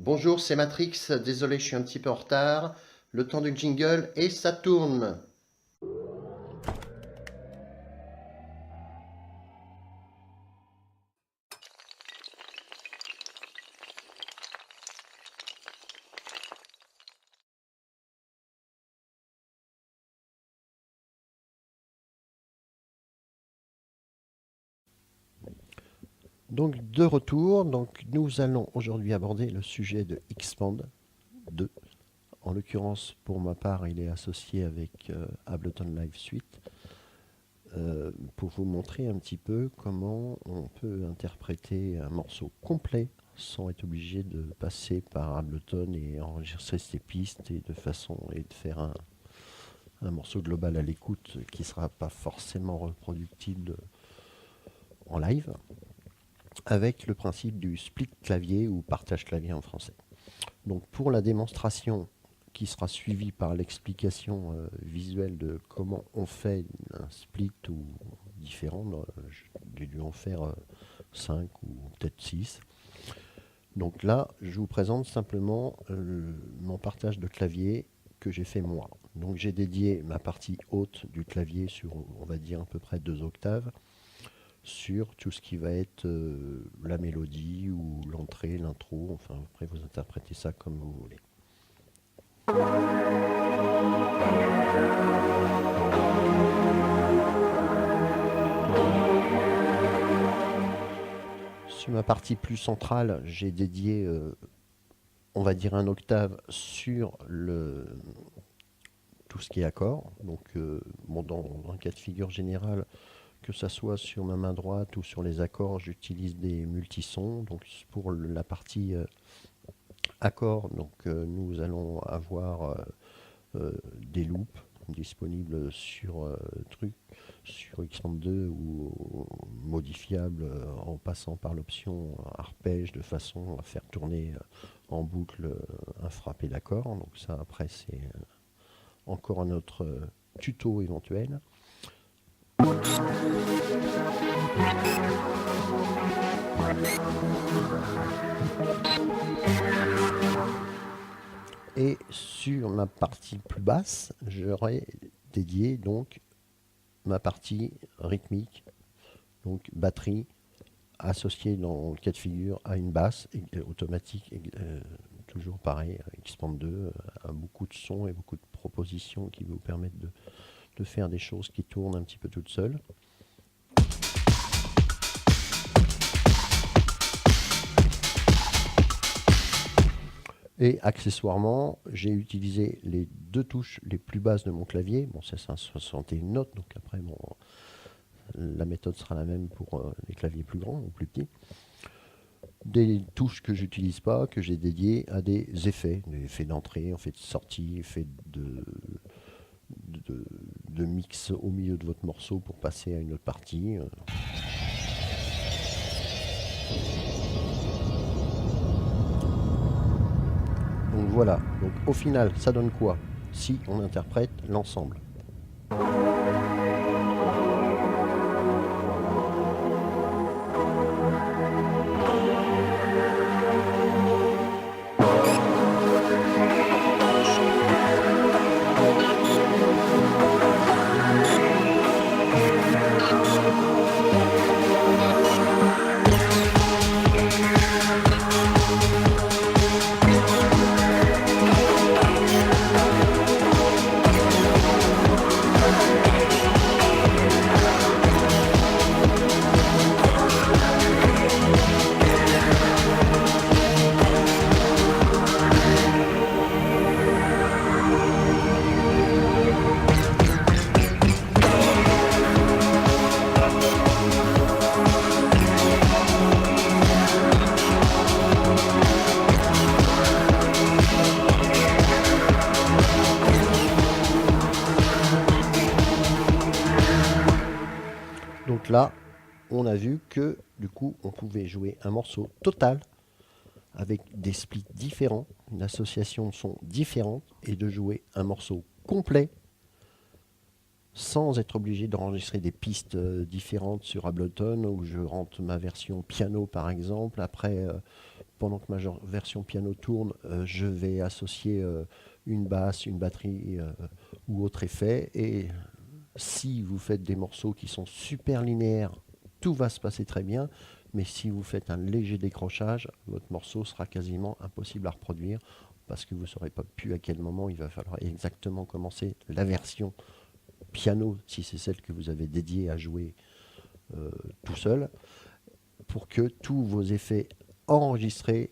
Bonjour, c'est Matrix. Désolé, je suis un petit peu en retard. Le temps du jingle et ça tourne. Donc, de retour, nous allons aujourd'hui aborder le sujet de Xpand 2. En l'occurrence, pour ma part, il est associé avec Ableton Live Suite pour vous montrer un petit peu comment on peut interpréter un morceau complet sans être obligé de passer par Ableton et enregistrer ses pistes et de faire un morceau global à l'écoute qui ne sera pas forcément reproductible en live, avec le principe du split clavier ou partage clavier en français. Donc pour la démonstration qui sera suivie par l'explication visuelle de comment on fait un split ou différent, j'ai dû en faire 5 ou peut-être 6. Donc là, je vous présente simplement mon partage de clavier que j'ai fait moi. Donc j'ai dédié ma partie haute du clavier sur, on va dire, à peu près 2 octaves, sur tout ce qui va être la mélodie ou l'entrée, l'intro. Enfin, après, vous interprétez ça comme vous voulez. Sur ma partie plus centrale, j'ai dédié, on va dire, un octave sur tout ce qui est accord. Donc, dans un cas de figure général, que ça soit sur ma main droite ou sur les accords, j'utilise des multisons. Donc, pour la partie accord, nous allons avoir des loops disponibles sur X32 ou modifiables en passant par l'option arpège de façon à faire tourner en boucle un frappé d'accord. Donc ça après c'est encore un autre tuto éventuel. Et sur ma partie plus basse, j'aurais dédié donc ma partie rythmique, donc batterie, associée dans le cas de figure à une basse automatique, toujours pareil, Xpand 2, a beaucoup de sons et beaucoup de propositions qui vous permettent de faire des choses qui tournent un petit peu toutes seules. Et accessoirement, j'ai utilisé les 2 touches les plus basses de mon clavier. Bon, c'est 61 notes, donc après, bon, la méthode sera la même pour les claviers plus grands ou plus petits. Des touches que j'utilise pas, que j'ai dédiées à des effets d'entrée, de sortie, effets de mix au milieu de votre morceau pour passer à une autre partie. Donc voilà, donc au final, ça donne quoi si on interprète l'ensemble? Donc là, on a vu que du coup, on pouvait jouer un morceau total avec des splits différents, une association de sons différente et de jouer un morceau complet sans être obligé d'enregistrer des pistes différentes sur Ableton où je rentre ma version piano par exemple. Après, pendant que ma version piano tourne, je vais associer une basse, une batterie ou autre effet. Et si vous faites des morceaux qui sont super linéaires, tout va se passer très bien. Mais si vous faites un léger décrochage, votre morceau sera quasiment impossible à reproduire parce que vous ne saurez pas plus à quel moment il va falloir exactement commencer la version piano, si c'est celle que vous avez dédiée à jouer tout seul, pour que tous vos effets enregistrés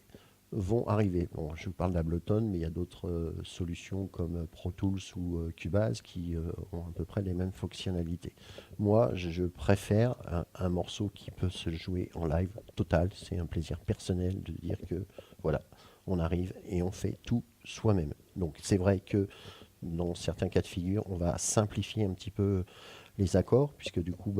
vont arriver. Bon, je vous parle d'Ableton, mais il y a d'autres solutions comme Pro Tools ou Cubase qui ont à peu près les mêmes fonctionnalités. Moi, je préfère un morceau qui peut se jouer en live total. C'est un plaisir personnel de dire que voilà, on arrive et on fait tout soi-même. Donc c'est vrai que dans certains cas de figure, on va simplifier un petit peu les accords, puisque du coup,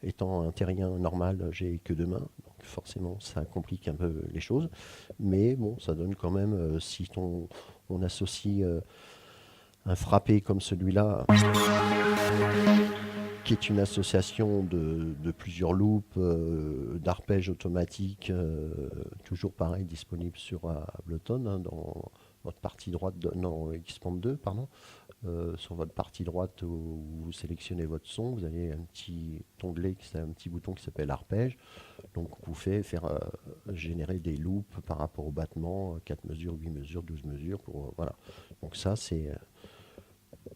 étant un terrien normal, j'ai que deux mains, donc forcément ça complique un peu les choses. Mais bon, ça donne quand même, si on associe un frappé comme celui-là, qui est une association de plusieurs loops, d'arpèges automatiques, toujours pareil, disponible sur Ableton, hein, dans votre partie droite, non, Xband 2, pardon. Sur votre partie droite où vous sélectionnez votre son, vous avez un petit onglet, un petit bouton qui s'appelle arpège. Donc vous fait faire générer des loops par rapport au battement, 4 mesures, 8 mesures, 12 mesures. Voilà. Donc ça, c'est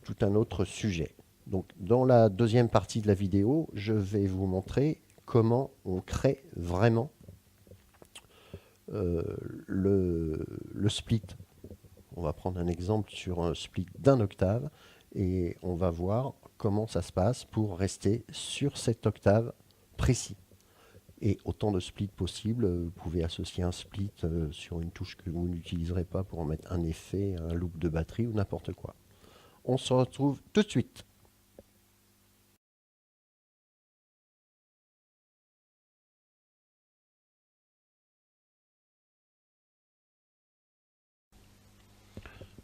tout un autre sujet. Donc dans la deuxième partie de la vidéo, je vais vous montrer comment on crée vraiment le split. On va prendre un exemple sur un split d'un octave et on va voir comment ça se passe pour rester sur cette octave précis. Et autant de splits possible, vous pouvez associer un split sur une touche que vous n'utiliserez pas pour en mettre un effet, un loop de batterie ou n'importe quoi. On se retrouve tout de suite.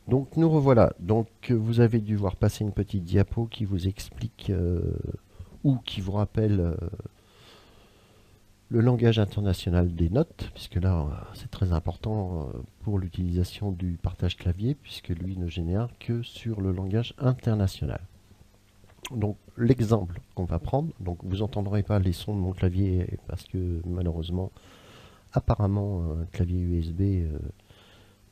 Donc nous revoilà. Donc vous avez dû voir passer une petite diapo qui vous explique ou qui vous rappelle le langage international des notes, puisque là c'est très important pour l'utilisation du partage clavier, puisque lui ne génère que sur le langage international. Donc l'exemple qu'on va prendre, donc vous n'entendrez pas les sons de mon clavier parce que malheureusement, apparemment un clavier USB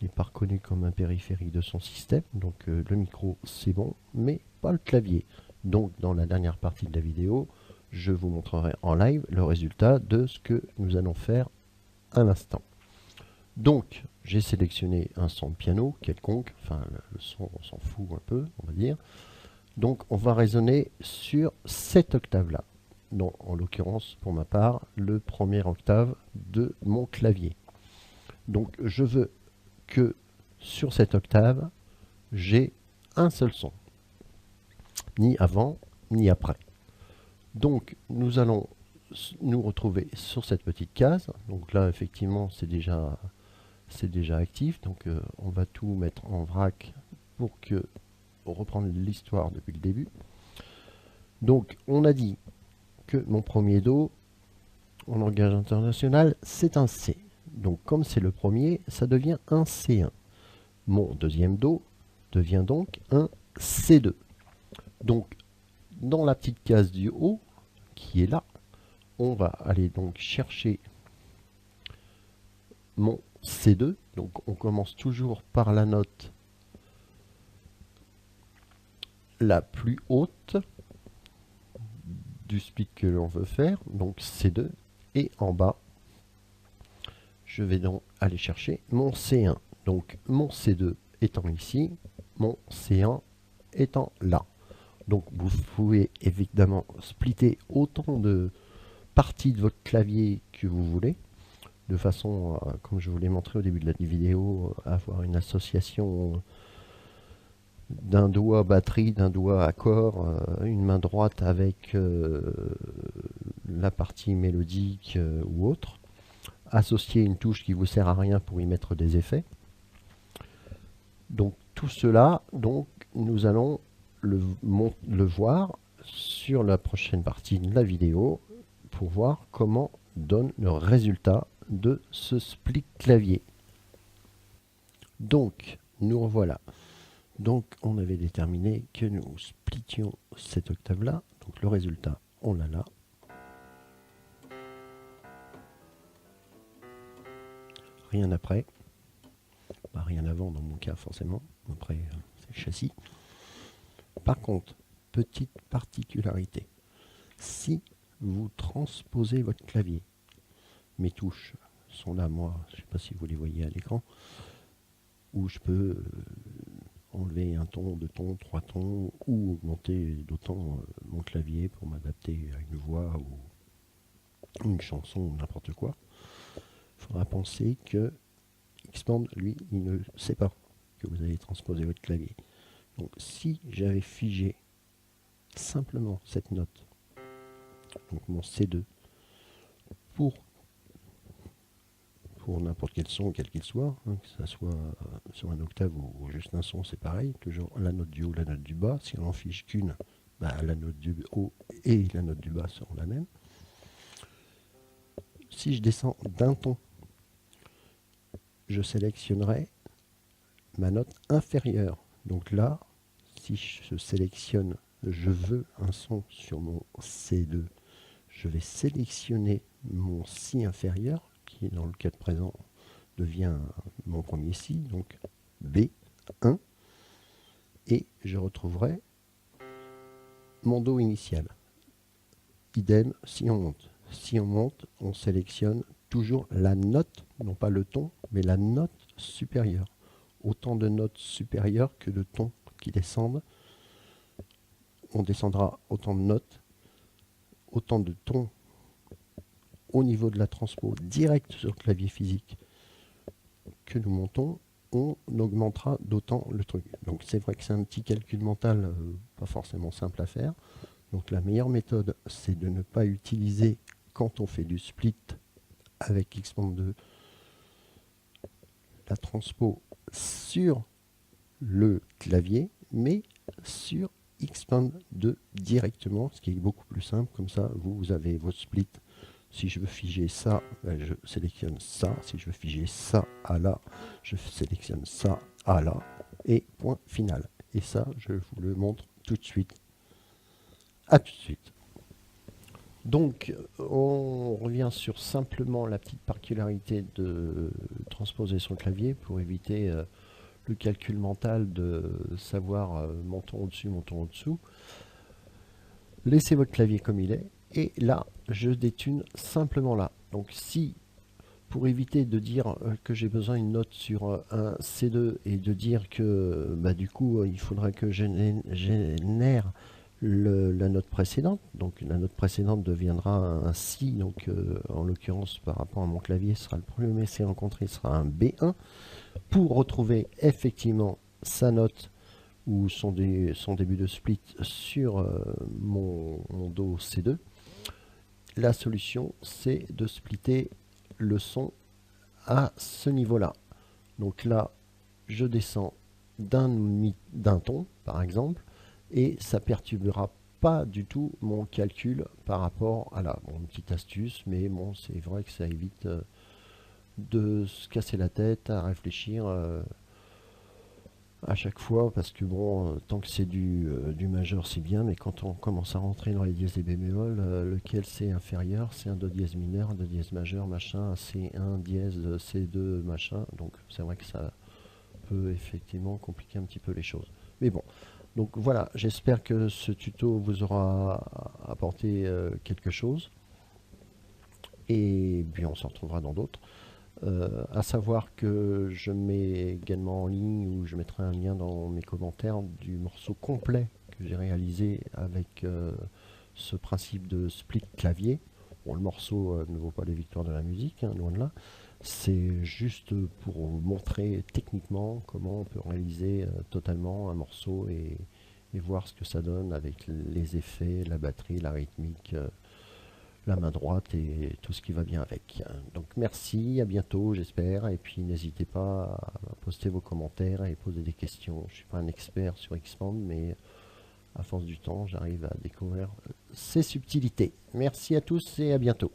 n'est pas reconnu comme un périphérique de son système, donc le micro c'est bon, mais pas le clavier. Donc dans la dernière partie de la vidéo, je vous montrerai en live le résultat de ce que nous allons faire à l'instant. Donc j'ai sélectionné un son de piano quelconque, enfin le son on s'en fout un peu, on va dire. Donc on va raisonner sur cette octave-là. Donc en l'occurrence, pour ma part, le premier octave de mon clavier. Donc je veux que sur cette octave, j'ai un seul son. Ni avant, ni après. Donc nous allons nous retrouver sur cette petite case. Donc là, effectivement, c'est déjà actif. Donc on va tout mettre en vrac pour reprendre l'histoire depuis le début. Donc on a dit que mon premier Do en langage international, c'est un C. Donc comme c'est le premier, ça devient un C1. Mon deuxième Do devient donc un C2. Donc dans la petite case du haut, qui est là, on va aller donc chercher mon C2. Donc on commence toujours par la note la plus haute du split que l'on veut faire, donc C2, et en bas, je vais donc aller chercher mon C1. Donc mon C2 étant ici, mon C1 étant là. Donc vous pouvez évidemment splitter autant de parties de votre clavier que vous voulez, de façon, comme je vous l'ai montré au début de la vidéo, à avoir une association d'un doigt batterie, d'un doigt accord, une main droite avec la partie mélodique ou autre, associer une touche qui vous sert à rien pour y mettre des effets. Donc tout cela, donc nous allons le voir sur la prochaine partie de la vidéo pour voir comment donne le résultat de ce split clavier. Donc, nous revoilà. Donc, on avait déterminé que nous splittions cette octave-là. Donc, le résultat, on l'a là. Rien après. Bah, rien avant dans mon cas, forcément. Après, c'est le châssis. Par contre, petite particularité. Si vous transposez votre clavier, mes touches sont là, moi, je ne sais pas si vous les voyez à l'écran, où je peux enlever un ton, deux tons, trois tons, ou augmenter d'autant mon clavier pour m'adapter à une voix ou une chanson ou n'importe quoi. Il faudra penser que Xpand, lui, il ne sait pas que vous avez transposé votre clavier. Donc si j'avais figé simplement cette note, donc mon C2, pour n'importe quel son, quel qu'il soit, hein, que ce soit sur un octave ou juste un son, c'est pareil, toujours la note du haut, la note du bas. Si on n'en fiche qu'une, bah, la note du haut et la note du bas seront la même. Si je descends d'un ton, je sélectionnerai ma note inférieure. Donc là, si je sélectionne, je veux un son sur mon C2, je vais sélectionner mon Si inférieur, qui dans le cas présent devient mon premier Si, donc B1, et je retrouverai mon Do initial. Idem si on monte. Si on monte, on sélectionne toujours la note, non pas le ton, mais la note supérieure. Autant de notes supérieures que de tons qui descendent. On descendra autant de notes, autant de tons au niveau de la transpo direct sur le clavier physique que nous montons, on augmentera d'autant le truc. Donc c'est vrai que c'est un petit calcul mental pas forcément simple à faire. Donc la meilleure méthode, c'est de ne pas utiliser, quand on fait du split avec Xpand 2, la transpo sur le clavier, mais sur Xpand 2 directement, ce qui est beaucoup plus simple. Comme ça, vous avez votre split. Si je veux figer ça, ben je sélectionne ça. Si je veux figer ça à là, je sélectionne ça à là. Et point final. Et ça, je vous le montre tout de suite. A tout de suite. Donc, on revient sur simplement la petite particularité de transposer son clavier pour éviter le calcul mental de savoir monton au-dessus, monton au-dessous. Laissez votre clavier comme il est. Et là, je détune simplement là. Donc si, pour éviter de dire que j'ai besoin d'une note sur un C2 et de dire que bah, du coup il faudrait que je génère la note précédente, donc la note précédente deviendra un Si, donc en l'occurrence par rapport à mon clavier, ce sera le premier C rencontré, sera un B1, pour retrouver effectivement sa note ou son début de split sur mon Do C2. La solution, c'est de splitter le son à ce niveau-là. Donc là, je descends d'un ton, par exemple, et ça ne perturbera pas du tout mon calcul par rapport à là. Bon, une petite astuce, mais bon, c'est vrai que ça évite de se casser la tête à réfléchir à chaque fois, parce que bon, tant que c'est du majeur, c'est bien, mais quand on commence à rentrer dans les dièses et bémol, lequel c'est inférieur, c'est un do dièse mineur, un do dièse majeur, machin, C1 dièse, C2, machin, donc c'est vrai que ça peut effectivement compliquer un petit peu les choses. Mais bon, donc voilà, j'espère que ce tuto vous aura apporté quelque chose, et puis on se retrouvera dans d'autres. À savoir que je mets également en ligne, ou je mettrai un lien dans mes commentaires, du morceau complet que j'ai réalisé avec ce principe de split clavier. Bon, le morceau ne vaut pas les victoires de la musique, hein, loin de là. C'est juste pour montrer techniquement comment on peut réaliser totalement un morceau et voir ce que ça donne avec les effets, la batterie, la rythmique, la main droite et tout ce qui va bien avec. Donc merci, à bientôt j'espère, et puis n'hésitez pas à poster vos commentaires et poser des questions. Je ne suis pas un expert sur Xpand, mais à force du temps j'arrive à découvrir ses subtilités. Merci à tous et à bientôt.